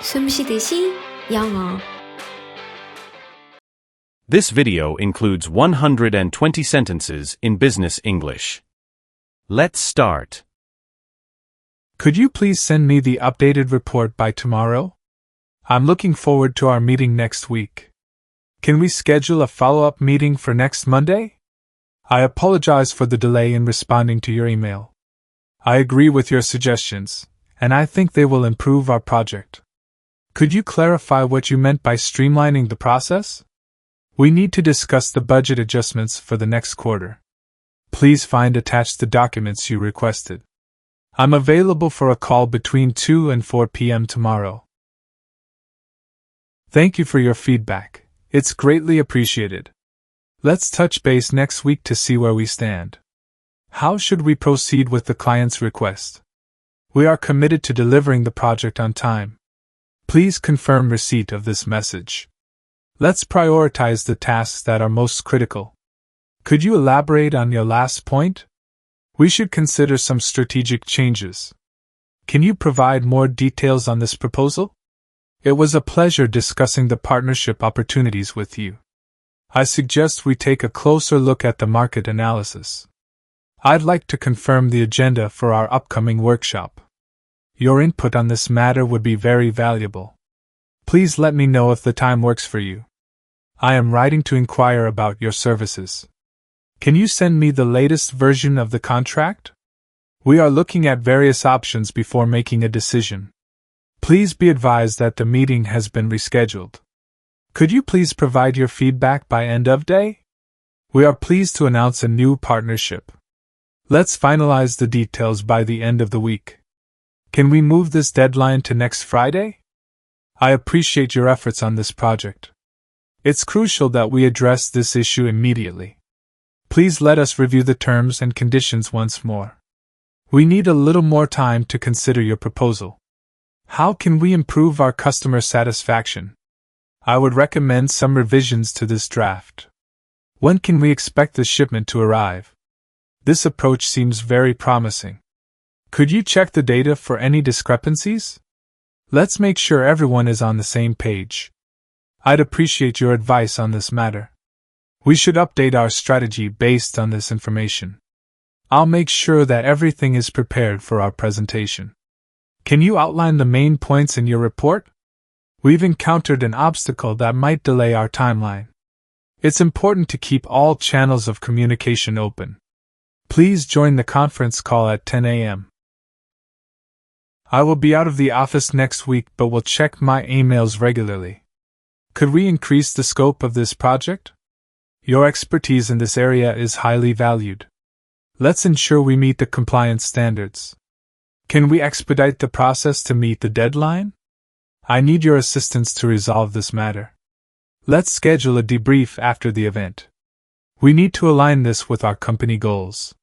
숨쉬듯이 영어. This video includes 120 sentences in business English. Let's start. Could you please send me the updated report by tomorrow? I'm looking forward to our meeting next week. Can we schedule a follow-up meeting for next Monday? I apologize for the delay in responding to your email. I agree with your suggestions, and I think they will improve our project. Could you clarify what you meant by streamlining the process? We need to discuss the budget adjustments for the next quarter. Please find attached the documents you requested. I'm available for a call between 2 and 4 p.m. tomorrow. Thank you for your feedback. It's greatly appreciated. Let's touch base next week to see where we stand. How should we proceed with the client's request? We are committed to delivering the project on time. Please confirm receipt of this message. Let's prioritize the tasks that are most critical. Could you elaborate on your last point? We should consider some strategic changes. Can you provide more details on this proposal? It was a pleasure discussing the partnership opportunities with you. I suggest we take a closer look at the market analysis. I'd like to confirm the agenda for our upcoming workshop. Your input on this matter would be very valuable. Please let me know if the time works for you. I am writing to inquire about your services. Can you send me the latest version of the contract? We are looking at various options before making a decision. Please be advised that the meeting has been rescheduled. Could you please provide your feedback by end of day? We are pleased to announce a new partnership. Let's finalize the details by the end of the week. Can we move this deadline to next Friday? I appreciate your efforts on this project. It's crucial that we address this issue immediately. Please let us review the terms and conditions once more. We need a little more time to consider your proposal. How can we improve our customer satisfaction? I would recommend some revisions to this draft. When can we expect the shipment to arrive? This approach seems very promising. Could you check the data for any discrepancies? Let's make sure everyone is on the same page. I'd appreciate your advice on this matter. We should update our strategy based on this information. I'll make sure that everything is prepared for our presentation. Can you outline the main points in your report? We've encountered an obstacle that might delay our timeline. It's important to keep all channels of communication open. Please join the conference call at 10 a.m. I will be out of the office next week but will check my emails regularly. Could we increase the scope of this project? Your expertise in this area is highly valued. Let's ensure we meet the compliance standards. Can we expedite the process to meet the deadline? I need your assistance to resolve this matter. Let's schedule a debrief after the event. We need to align this with our company goals.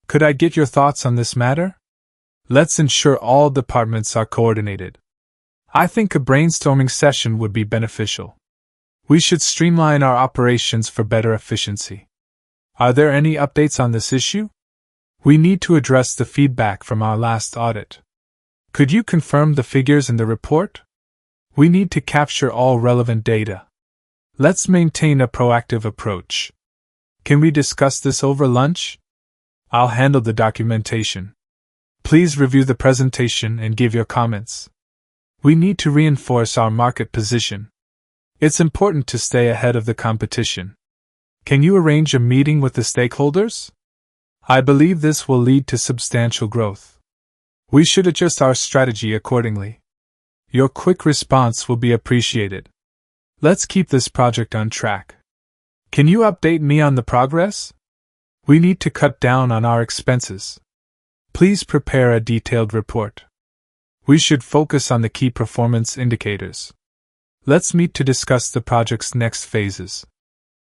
Could I get your thoughts on this matter? Let's ensure all departments are coordinated. I think a brainstorming session would be beneficial. We should streamline our operations for better efficiency. Are there any updates on this issue? We need to address the feedback from our last audit. Could you confirm the figures in the report? We need to capture all relevant data. Let's maintain a proactive approach. Can we discuss this over lunch? I'll handle the documentation. Please review the presentation and give your comments. We need to reinforce our market position. It's important to stay ahead of the competition. Can you arrange a meeting with the stakeholders? I believe this will lead to substantial growth. We should adjust our strategy accordingly. Your quick response will be appreciated. Let's keep this project on track. Can you update me on the progress? We need to cut down on our expenses. Please prepare a detailed report. We should focus on the key performance indicators. Let's meet to discuss the project's next phases.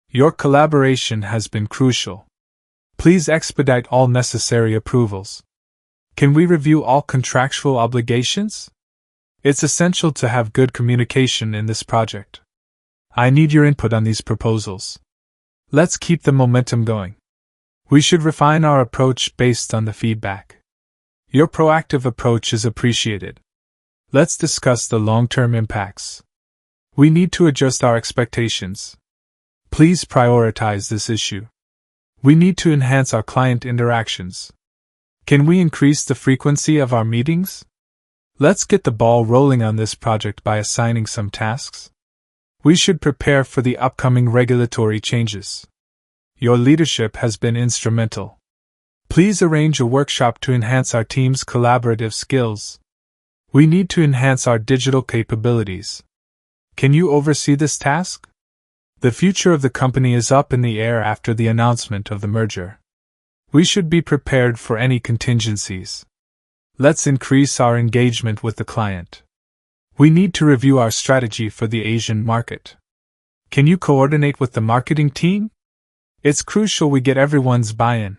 Your collaboration has been crucial. Please expedite all necessary approvals. Can we review all contractual obligations? It's essential to have good communication in this project. I need your input on these proposals. Let's keep the momentum going. We should refine our approach based on the feedback. Your proactive approach is appreciated. Let's discuss the long-term impacts. We need to adjust our expectations. Please prioritize this issue. We need to enhance our client interactions. Can we increase the frequency of our meetings? Let's get the ball rolling on this project by assigning some tasks. We should prepare for the upcoming regulatory changes. Your leadership has been instrumental. Please arrange a workshop to enhance our team's collaborative skills. We need to enhance our digital capabilities. Can you oversee this task? The future of the company is up in the air after the announcement of the merger. We should be prepared for any contingencies. Let's increase our engagement with the client. We need to review our strategy for the Asian market. Can you coordinate with the marketing team? It's crucial we get everyone's buy-in.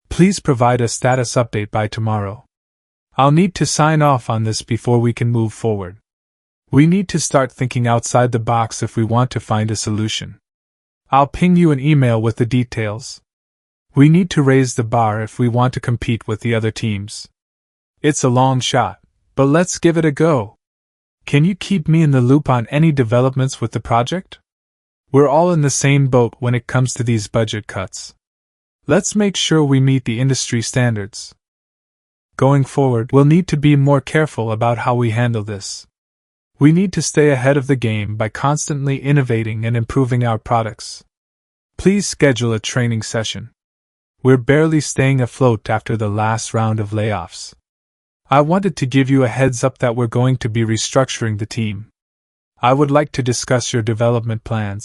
Please provide a status update by tomorrow. I'll need to sign off on this before we can move forward. We need to start thinking outside the box if we want to find a solution. I'll ping you an email with the details. We need to raise the bar if we want to compete with the other teams. It's a long shot, but let's give it a go. Can you keep me in the loop on any developments with the project? We're all in the same boat when it comes to these budget cuts. Let's make sure we meet the industry standards. Going forward, we'll need to be more careful about how we handle this. We need to stay ahead of the game by constantly innovating and improving our products. Please schedule a training session. We're barely staying afloat after the last round of layoffs. I wanted to give you a heads up that we're going to be restructuring the team. I would like to discuss your development plans.